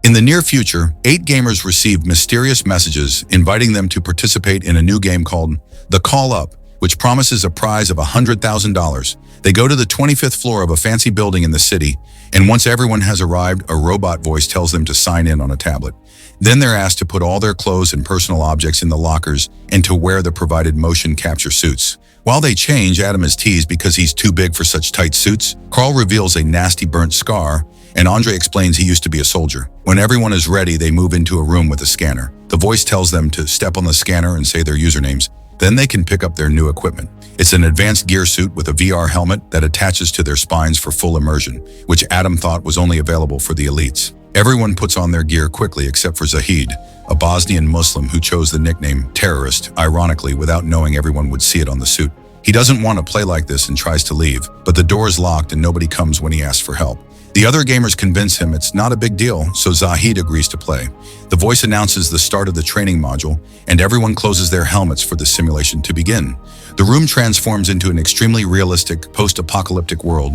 In the near future, 8 gamers receive mysterious messages inviting them to participate in a new game called The Call Up, which promises a prize of $100,000. They go to the 25th floor of a fancy building in the city, and once everyone has arrived, a robot voice tells them to sign in on a tablet. Then they're asked to put all their clothes and personal objects in the lockers and to wear the provided motion capture suits. While they change, Adam is teased because he's too big for such tight suits. Carl reveals a nasty burnt scar, and Andre explains he used to be a soldier. When everyone is ready, they move into a room with a scanner. The voice tells them to step on the scanner and say their usernames. Then they can pick up their new equipment. It's an advanced gear suit with a VR helmet that attaches to their spines for full immersion, which Adam thought was only available for the elites. Everyone puts on their gear quickly except for Zahid, a Bosnian Muslim who chose the nickname terrorist, ironically, without knowing everyone would see it on the suit. He doesn't want to play like this and tries to leave, but the door is locked and nobody comes when he asks for help. The other gamers convince him it's not a big deal, so Zahid agrees to play. The voice announces the start of the training module, and everyone closes their helmets for the simulation to begin. The room transforms into an extremely realistic, post-apocalyptic world.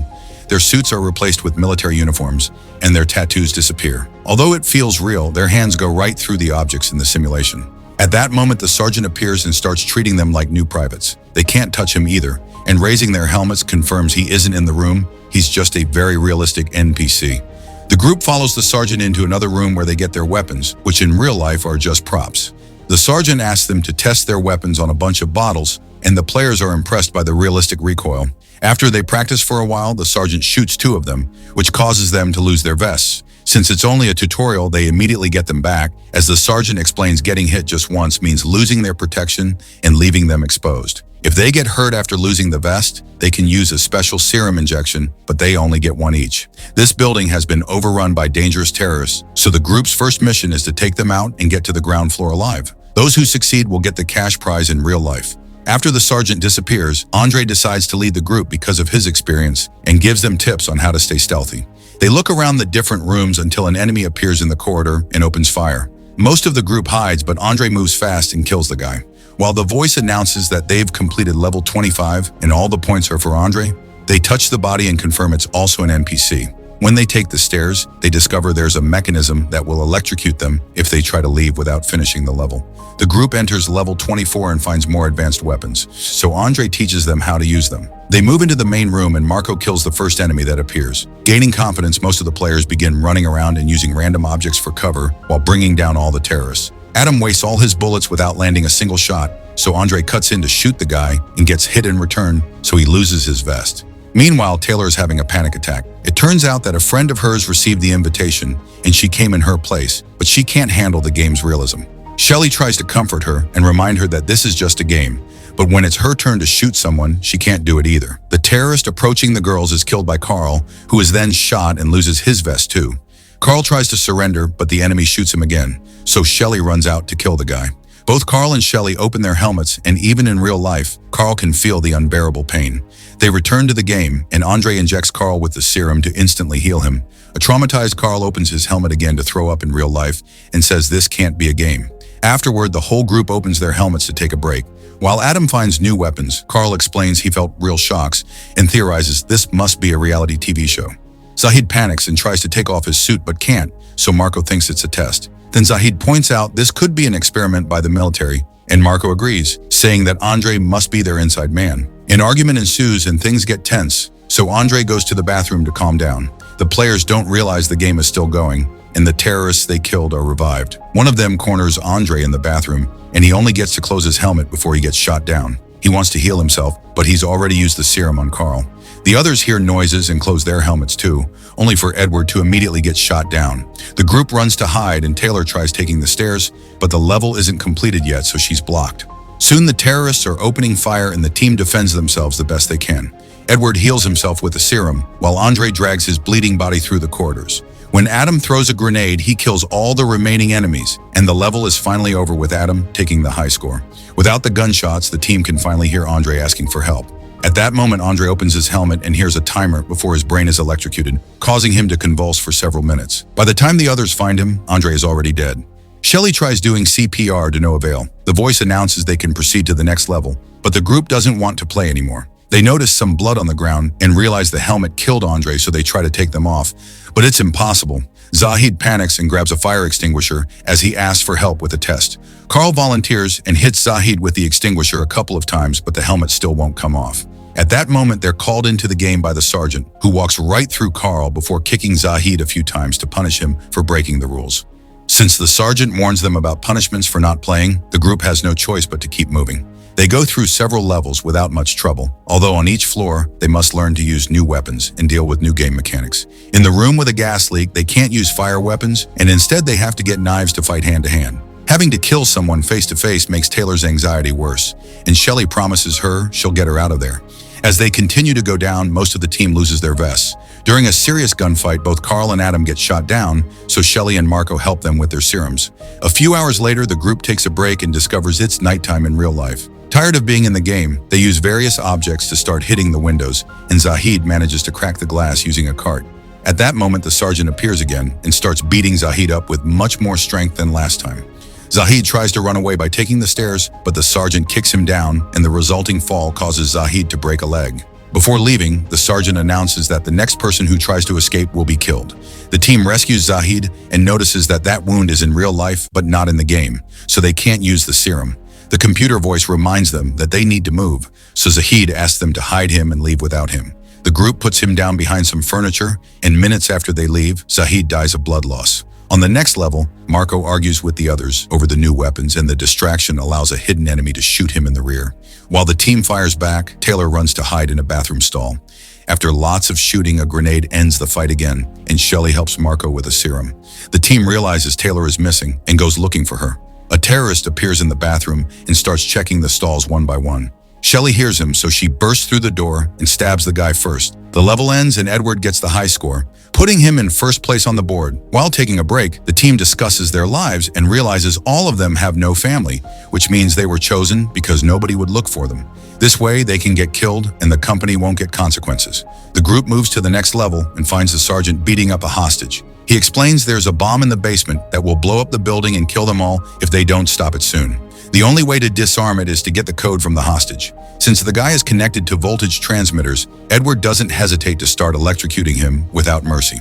Their suits are replaced with military uniforms, and their tattoos disappear. Although it feels real, their hands go right through the objects in the simulation. At that moment, the sergeant appears and starts treating them like new privates. They can't touch him either, and raising their helmets confirms he isn't in the room. He's just a very realistic NPC. The group follows the sergeant into another room where they get their weapons, which in real life are just props. The sergeant asks them to test their weapons on a bunch of bottles, and the players are impressed by the realistic recoil. After they practice for a while, the sergeant shoots 2 of them, which causes them to lose their vests. Since it's only a tutorial, they immediately get them back, as the sergeant explains getting hit just once means losing their protection and leaving them exposed. If they get hurt after losing the vest, they can use a special serum injection, but they only get 1 each. This building has been overrun by dangerous terrorists, so the group's first mission is to take them out and get to the ground floor alive. Those who succeed will get the cash prize in real life. After the sergeant disappears, Andre decides to lead the group because of his experience and gives them tips on how to stay stealthy. They look around the different rooms until an enemy appears in the corridor and opens fire. Most of the group hides, but Andre moves fast and kills the guy. While the voice announces that they've completed level 25 and all the points are for Andre, they touch the body and confirm it's also an NPC. When they take the stairs, they discover there's a mechanism that will electrocute them if they try to leave without finishing the level. The group enters level 24 and finds more advanced weapons, so Andre teaches them how to use them. They move into the main room and Marco kills the first enemy that appears. Gaining confidence, most of the players begin running around and using random objects for cover while bringing down all the terrorists. Adam wastes all his bullets without landing a single shot, so Andre cuts in to shoot the guy and gets hit in return, so he loses his vest. Meanwhile, Taylor is having a panic attack. It turns out that a friend of hers received the invitation and she came in her place, but she can't handle the game's realism. Shelly tries to comfort her and remind her that this is just a game, but when it's her turn to shoot someone, she can't do it either. The terrorist approaching the girls is killed by Carl, who is then shot and loses his vest too. Carl tries to surrender, but the enemy shoots him again, so Shelly runs out to kill the guy. Both Carl and Shelly open their helmets, and even in real life, Carl can feel the unbearable pain. They return to the game, and Andre injects Carl with the serum to instantly heal him. A traumatized Carl opens his helmet again to throw up in real life and says this can't be a game. Afterward, the whole group opens their helmets to take a break. While Adam finds new weapons, Carl explains he felt real shocks and theorizes this must be a reality TV show. Zahid panics and tries to take off his suit but can't, so Marco thinks it's a test. Then Zahid points out this could be an experiment by the military, and Marco agrees, saying that Andre must be their inside man. An argument ensues and things get tense, so Andre goes to the bathroom to calm down. The players don't realize the game is still going, and the terrorists they killed are revived. One of them corners Andre in the bathroom, and he only gets to close his helmet before he gets shot down. He wants to heal himself, but he's already used the serum on Carl. The others hear noises and close their helmets too, only for Edward to immediately get shot down. The group runs to hide and Taylor tries taking the stairs, but the level isn't completed yet, so she's blocked. Soon the terrorists are opening fire and the team defends themselves the best they can. Edward heals himself with the serum, while Andre drags his bleeding body through the corridors. When Adam throws a grenade, he kills all the remaining enemies, and the level is finally over with Adam taking the high score. Without the gunshots, the team can finally hear Andre asking for help. At that moment, Andre opens his helmet and hears a timer before his brain is electrocuted, causing him to convulse for several minutes. By the time the others find him, Andre is already dead. Shelly tries doing CPR to no avail. The voice announces they can proceed to the next level, but the group doesn't want to play anymore. They notice some blood on the ground and realize the helmet killed Andre, so they try to take them off, but it's impossible. Zahid panics and grabs a fire extinguisher as he asks for help with a test. Carl volunteers and hits Zahid with the extinguisher a couple of times, but the helmet still won't come off. At that moment, they're called into the game by the sergeant, who walks right through Carl before kicking Zahid a few times to punish him for breaking the rules. Since the sergeant warns them about punishments for not playing, the group has no choice but to keep moving. They go through several levels without much trouble, although on each floor, they must learn to use new weapons and deal with new game mechanics. In the room with a gas leak, they can't use fire weapons, and instead they have to get knives to fight hand-to-hand. Having to kill someone face-to-face makes Taylor's anxiety worse, and Shelley promises her she'll get her out of there. As they continue to go down, most of the team loses their vests. During a serious gunfight, both Carl and Adam get shot down, so Shelley and Marco help them with their serums. A few hours later, the group takes a break and discovers it's nighttime in real life. Tired of being in the game, they use various objects to start hitting the windows, and Zahid manages to crack the glass using a cart. At that moment, the sergeant appears again and starts beating Zahid up with much more strength than last time. Zahid tries to run away by taking the stairs, but the sergeant kicks him down, and the resulting fall causes Zahid to break a leg. Before leaving, the sergeant announces that the next person who tries to escape will be killed. The team rescues Zahid and notices that that wound is in real life but not in the game, so they can't use the serum. The computer voice reminds them that they need to move, so Zahid asks them to hide him and leave without him. The group puts him down behind some furniture, and minutes after they leave, Zahid dies of blood loss. On the next level, Marco argues with the others over the new weapons, and the distraction allows a hidden enemy to shoot him in the rear. While the team fires back, Taylor runs to hide in a bathroom stall. After lots of shooting, a grenade ends the fight again, and Shelley helps Marco with a serum. The team realizes Taylor is missing and goes looking for her. A terrorist appears in the bathroom and starts checking the stalls one by one. Shelley hears him, so she bursts through the door and stabs the guy first. The level ends and Edward gets the high score, putting him in first place on the board. While taking a break, the team discusses their lives and realizes all of them have no family, which means they were chosen because nobody would look for them. This way, they can get killed and the company won't get consequences. The group moves to the next level and finds the sergeant beating up a hostage. He explains there's a bomb in the basement that will blow up the building and kill them all if they don't stop it soon. The only way to disarm it is to get the code from the hostage. Since the guy is connected to voltage transmitters, Edward doesn't hesitate to start electrocuting him without mercy.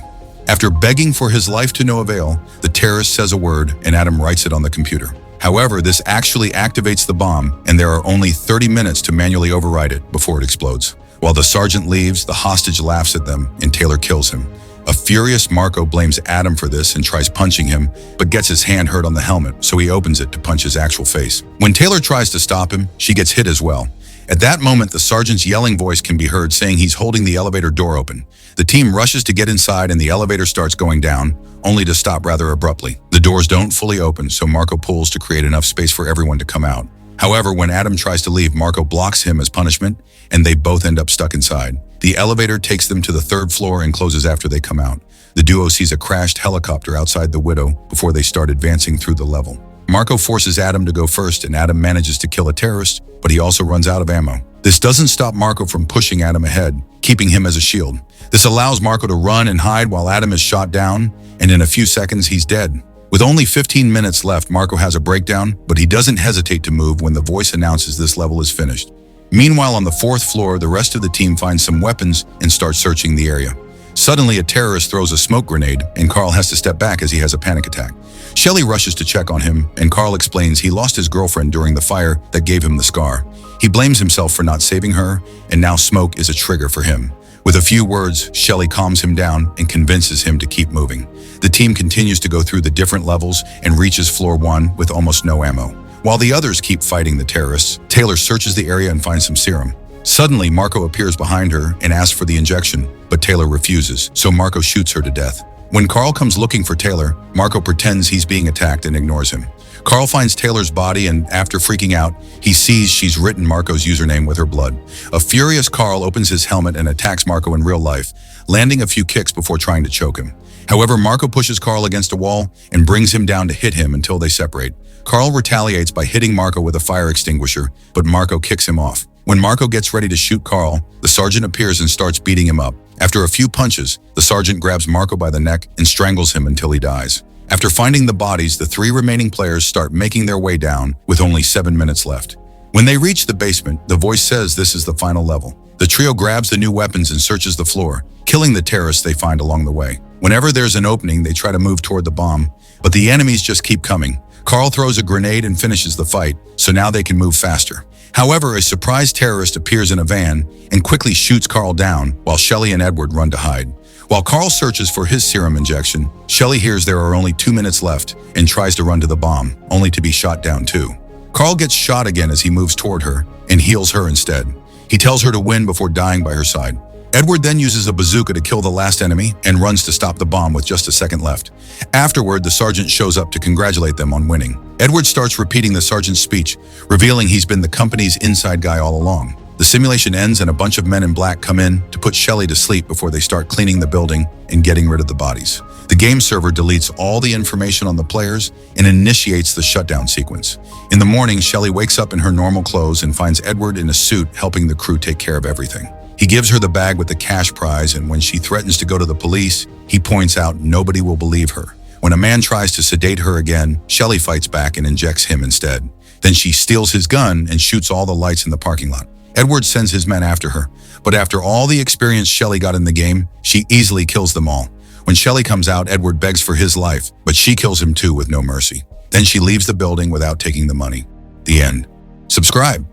After begging for his life to no avail, the terrorist says a word and Adam writes it on the computer. However, this actually activates the bomb, and there are only 30 minutes to manually override it before it explodes. While the sergeant leaves, the hostage laughs at them and Taylor kills him. A furious Marco blames Adam for this and tries punching him, but gets his hand hurt on the helmet, so he opens it to punch his actual face. When Taylor tries to stop him, she gets hit as well. At that moment, the sergeant's yelling voice can be heard saying he's holding the elevator door open. The team rushes to get inside and the elevator starts going down, only to stop rather abruptly. The doors don't fully open, so Marco pulls to create enough space for everyone to come out. However, when Adam tries to leave, Marco blocks him as punishment, and they both end up stuck inside. The elevator takes them to the third floor and closes after they come out. The duo sees a crashed helicopter outside the Widow before they start advancing through the level. Marco forces Adam to go first, and Adam manages to kill a terrorist, but he also runs out of ammo. This doesn't stop Marco from pushing Adam ahead, keeping him as a shield. This allows Marco to run and hide while Adam is shot down, and in a few seconds he's dead. With only 15 minutes left, Marco has a breakdown, but he doesn't hesitate to move when the voice announces this level is finished. Meanwhile, on the fourth floor, the rest of the team finds some weapons and starts searching the area. Suddenly, a terrorist throws a smoke grenade, and Carl has to step back as he has a panic attack. Shelley rushes to check on him, and Carl explains he lost his girlfriend during the fire that gave him the scar. He blames himself for not saving her, and now smoke is a trigger for him. With a few words, Shelley calms him down and convinces him to keep moving. The team continues to go through the different levels and reaches floor 1 with almost no ammo. While the others keep fighting the terrorists, Taylor searches the area and finds some serum. Suddenly, Marco appears behind her and asks for the injection, but Taylor refuses, so Marco shoots her to death. When Carl comes looking for Taylor, Marco pretends he's being attacked and ignores him. Carl finds Taylor's body, and after freaking out, he sees she's written Marco's username with her blood. A furious Carl opens his helmet and attacks Marco in real life, landing a few kicks before trying to choke him. However, Marco pushes Carl against a wall and brings him down to hit him until they separate. Carl retaliates by hitting Marco with a fire extinguisher, but Marco kicks him off. When Marco gets ready to shoot Carl, the sergeant appears and starts beating him up. After a few punches, the sergeant grabs Marco by the neck and strangles him until he dies. After finding the bodies, the 3 remaining players start making their way down with only 7 minutes left. When they reach the basement, the voice says this is the final level. The trio grabs the new weapons and searches the floor, killing the terrorists they find along the way. Whenever there's an opening, they try to move toward the bomb, but the enemies just keep coming. Carl throws a grenade and finishes the fight, so now they can move faster. However, a surprise terrorist appears in a van and quickly shoots Carl down while Shelly and Edward run to hide. While Carl searches for his serum injection, Shelly hears there are only 2 minutes left and tries to run to the bomb, only to be shot down too. Carl gets shot again as he moves toward her and heals her instead. He tells her to win before dying by her side. Edward then uses a bazooka to kill the last enemy and runs to stop the bomb with just a second left. Afterward, the sergeant shows up to congratulate them on winning. Edward starts repeating the sergeant's speech, revealing he's been the company's inside guy all along. The simulation ends and a bunch of men in black come in to put Shelly to sleep before they start cleaning the building and getting rid of the bodies. The game server deletes all the information on the players and initiates the shutdown sequence. In the morning, Shelly wakes up in her normal clothes and finds Edward in a suit helping the crew take care of everything. He gives her the bag with the cash prize, and when she threatens to go to the police, he points out nobody will believe her. When a man tries to sedate her again, Shelly fights back and injects him instead. Then she steals his gun and shoots all the lights in the parking lot. Edward sends his men after her, but after all the experience Shelly got in the game, she easily kills them all. When Shelly comes out, Edward begs for his life, but she kills him too with no mercy. Then she leaves the building without taking the money. The end. Subscribe.